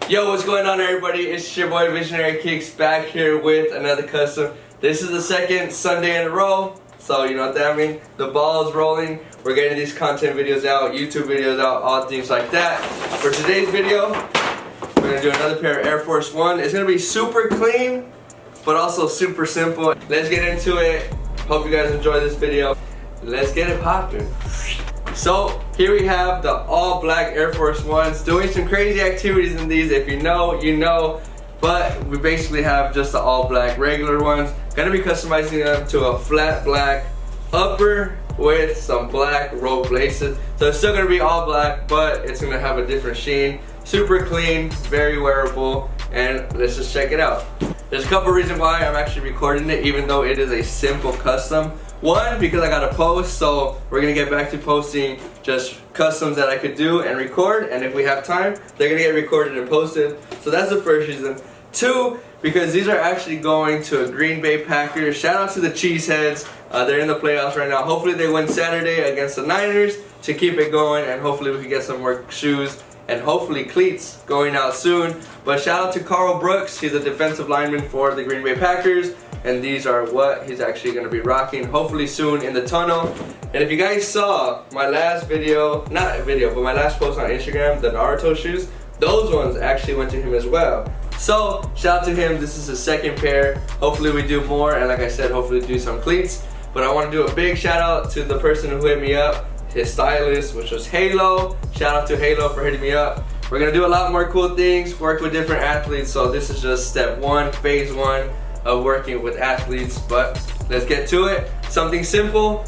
Yo, what's going on everybody? It's your boy Visionary Kicks back here with another custom. This is the second Sunday in a row, so you know what that means. The ball is rolling. We're getting these content videos out, YouTube videos out, all things like that. For today's video, we're going to do another pair of Air Force One. It's going to be super clean, but also super simple. Let's get into it. Hope you guys enjoy this video. Let's get it popping. So here we have the all black Air Force Ones, doing some crazy activities in these. If you know, you know, but we basically have just the all black regular ones. Gonna be customizing them to a flat black upper with some black rope laces. So it's still gonna be all black, but it's gonna have a different sheen. Super clean, very wearable, and let's just check it out. There's a couple reasons why I'm actually recording it, even though it is a simple custom. One, because I gotta post, so we're gonna get back to posting just customs that I could do and record, and if we have time, they're gonna get recorded and posted. So that's the first reason. Two, because these are actually going to a Green Bay Packers. Shout out to the Cheeseheads. They're in the playoffs right now. Hopefully they win Saturday against the Niners to keep it going, and hopefully we can get some more shoes and hopefully cleats going out soon. But shout out to Karl Brooks. He's a defensive lineman for the Green Bay Packers, and these are what he's actually going to be rocking hopefully soon in the tunnel. And if you guys saw my last video, not video, but my last post on Instagram, the Naruto shoes, those ones actually went to him as well. So shout out to him. This is the second pair. Hopefully we do more, and like I said, hopefully do some cleats. But I want to do a big shout out to the person who hit me up, his stylist, which was Halo. Shout out to Halo for hitting me up. We're gonna do a lot more cool things, work with different athletes. So this is just step one, phase one of working with athletes. But let's get to it. Something simple,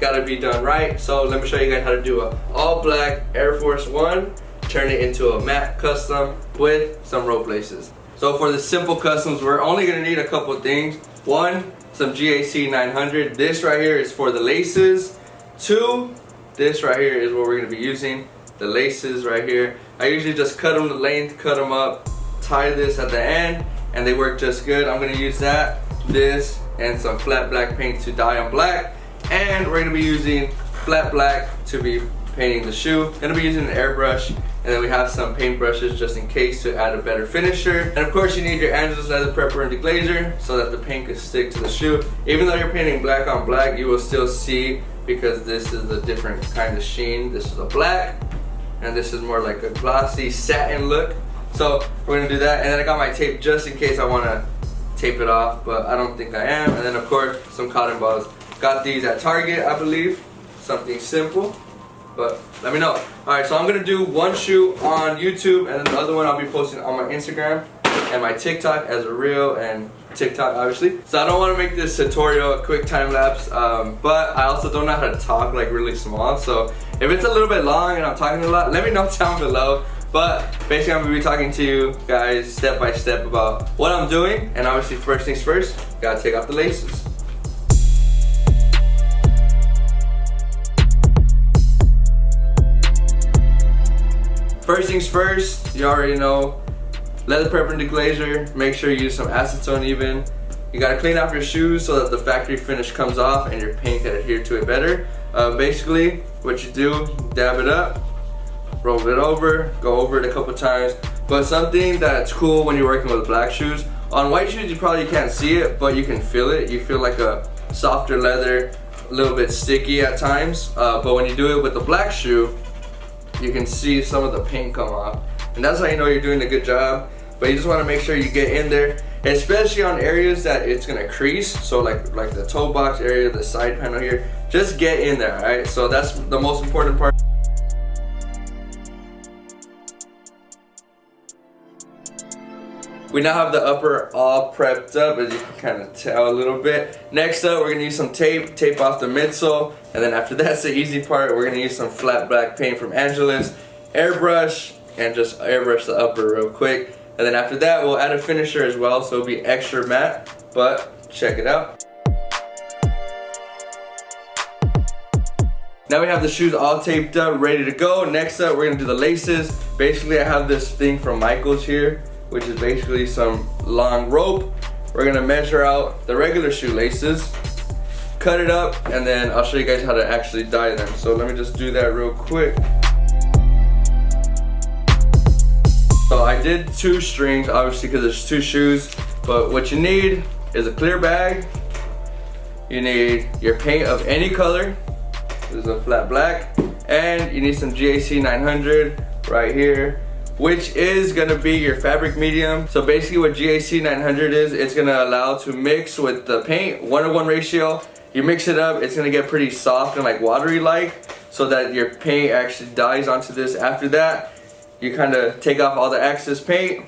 gotta be done right. So let me show you guys how to do a all black Air Force One, turn it into a matte custom with some rope laces. So for the simple customs, we're only gonna need a couple of things. One, some GAC 900. This right here is for the laces. Two, this right here is what we're gonna be using, the laces right here. I usually just cut them to length, cut them up, tie this at the end, and they work just good. I'm gonna use that, this, and some flat black paint to dye on black. And we're gonna be using flat black to be painting the shoe. Gonna be using an airbrush, and then we have some paint brushes just in case to add a better finisher. And of course you need your Angelus leather prepper and deglazer so that the paint can stick to the shoe. Even though you're painting black on black, you will still see, because this is a different kind of sheen. This is a black, and this is more like a glossy satin look. So we're gonna do that, and then I got my tape just in case I wanna tape it off, but I don't think I am. And then of course, some cotton balls. Got these at Target, I believe. Something simple, but let me know. All right, so I'm gonna do one shoe on YouTube, and then the other one I'll be posting on my Instagram and my TikTok as a reel, and TikTok obviously. So I don't want to make this tutorial a quick time lapse, but I also don't know how to talk like really small. So if it's a little bit long and I'm talking a lot, let me know down below. But basically I'm gonna be talking to you guys step by step about what I'm doing, and obviously first things first, gotta take off the laces. First things first, you already know, leather prepper and deglazer. Make sure you use some acetone even. You gotta clean off your shoes so that the factory finish comes off and your paint can adhere to it better. Basically, what you do, dab it up, roll it over, go over it a couple times. But something that's cool when you're working with black shoes, on white shoes you probably can't see it, but you can feel it. You feel like a softer leather, a little bit sticky at times. But when you do it with the black shoe, you can see some of the paint come off. And that's how you know you're doing a good job. But you just want to make sure you get in there, especially on areas that it's gonna crease. So like the toe box area, the side panel here, just get in there, all right? So that's the most important part. We now have the upper all prepped up, as you can kind of tell a little bit. Next up, we're gonna use some tape off the midsole, and then after that's the easy part, we're gonna use some flat black paint from Angelus, airbrush, and just airbrush the upper real quick. And then after that, we'll add a finisher as well, so it'll be extra matte, but check it out. Now we have the shoes all taped up, ready to go. Next up, we're gonna do the laces. Basically, I have this thing from Michael's here, which is basically some long rope. We're gonna measure out the regular shoelaces, cut it up, and then I'll show you guys how to actually dye them. So let me just do that real quick. So I did 2 strings, obviously, because there's 2 shoes. But what you need is a clear bag. You need your paint of any color. This is a flat black. And you need some GAC 900 right here, which is gonna be your fabric medium. So basically what GAC 900 is, it's gonna allow to mix with the paint, 1:1 ratio. You mix it up, it's gonna get pretty soft and like watery like, so that your paint actually dries onto this. After that, you kind of take off all the excess paint,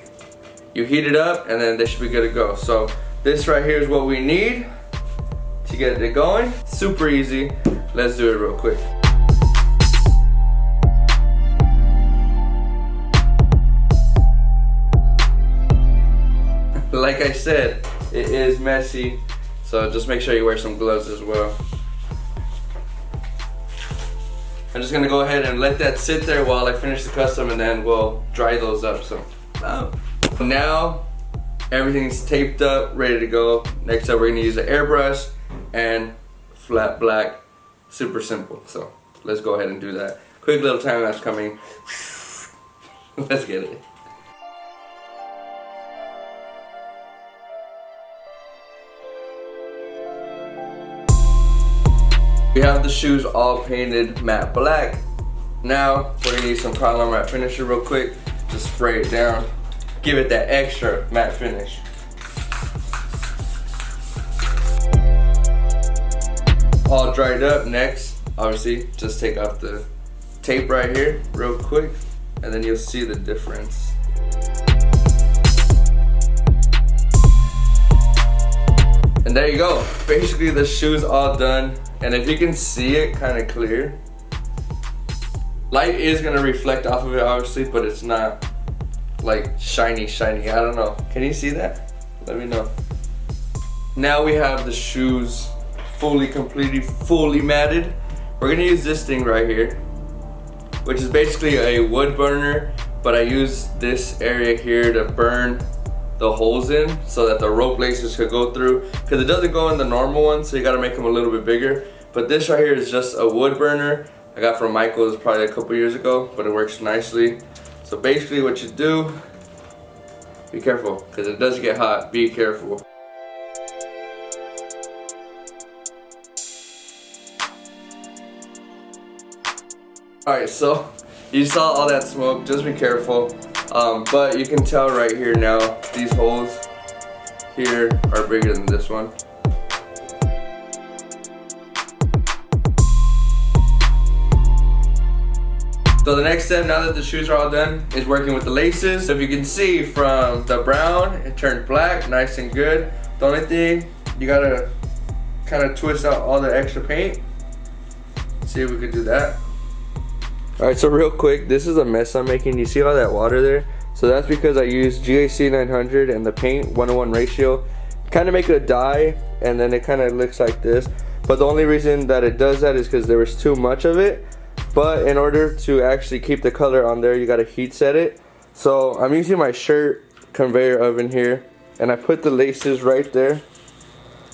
you heat it up, and then they should be good to go. So this right here is what we need to get it going. Super easy. Let's do it real quick. Like I said, it is messy, so just make sure you wear some gloves as well. I'm just gonna go ahead and let that sit there while I finish the custom, and then we'll dry those up. So now everything's taped up, ready to go. Next up, we're gonna use an airbrush and flat black. Super simple. So let's go ahead and do that. Quick little time lapse coming. Let's get it. We have the shoes all painted matte black. Now we're gonna use some Karl matte finisher real quick. Just spray it down. Give it that extra matte finish. All dried up. Next, obviously, just take off the tape right here real quick, and then you'll see the difference. And there you go. Basically, the shoe's all done. And if you can see it kind of clear, light is gonna reflect off of it obviously, but it's not like shiny. I don't know. Can you see that? Let me know. Now we have the shoes fully completed, fully matted. We're gonna use this thing right here, which is basically a wood burner, but I use this area here to burn the holes in so that the rope laces could go through, because it doesn't go in the normal one, so you got to make them a little bit bigger. But this right here is just a wood burner I got from Michael's probably a couple years ago, but it works nicely. So basically what you do, be careful because it does get hot. Be careful. Alright, so you saw all that smoke, just be careful. But you can tell right here now, these holes here are bigger than this one. So the next step, now that the shoes are all done, is working with the laces. So if you can see from the brown, it turned black, nice and good. The only thing, you gotta kind of twist out all the extra paint. See if we could do that. Alright, so real quick, this is a mess I'm making. You see all that water there? So that's because I used GAC 900 and the paint 1:1 ratio. Kind of make it a dye, and then it kind of looks like this. But the only reason that it does that is because there was too much of it. But in order to actually keep the color on there, you gotta heat set it. So I'm using my shirt conveyor oven here, and I put the laces right there.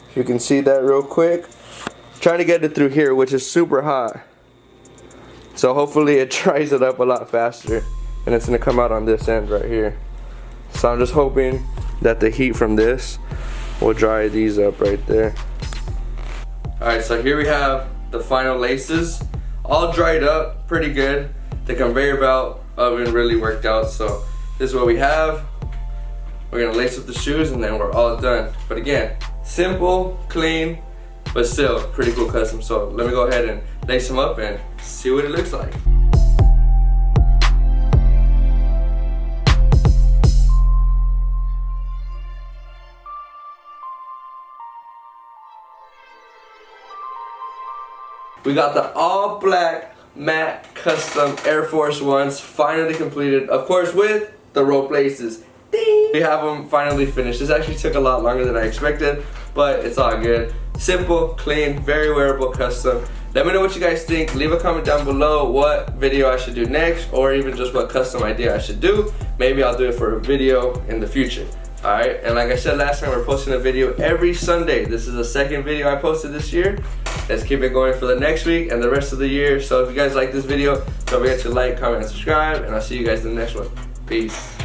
If you can see that real quick. Trying to get it through here, which is super hot. So hopefully it dries it up a lot faster, and it's gonna come out on this end right here. So I'm just hoping that the heat from this will dry these up right there. Alright, so here we have the final laces. All dried up pretty good. The conveyor belt oven really worked out. So this is what we have. We're gonna lace up the shoes and then we're all done. But again, simple, clean, but still pretty cool custom. So let me go ahead and lace them up and see what it looks like. We got the all black matte custom Air Force Ones finally completed, of course with the rope laces. Ding! We have them finally finished. This actually took a lot longer than I expected, but it's all good. Simple, clean, very wearable custom. Let me know what you guys think. Leave a comment down below what video I should do next, or even just what custom idea I should do. Maybe I'll do it for a video in the future. Alright, and like I said last time, we're posting a video every Sunday. This is the second video I posted this year. Let's keep it going for the next week and the rest of the year. So if you guys like this video, don't forget to like, comment, and subscribe, and I'll see you guys in the next one. Peace.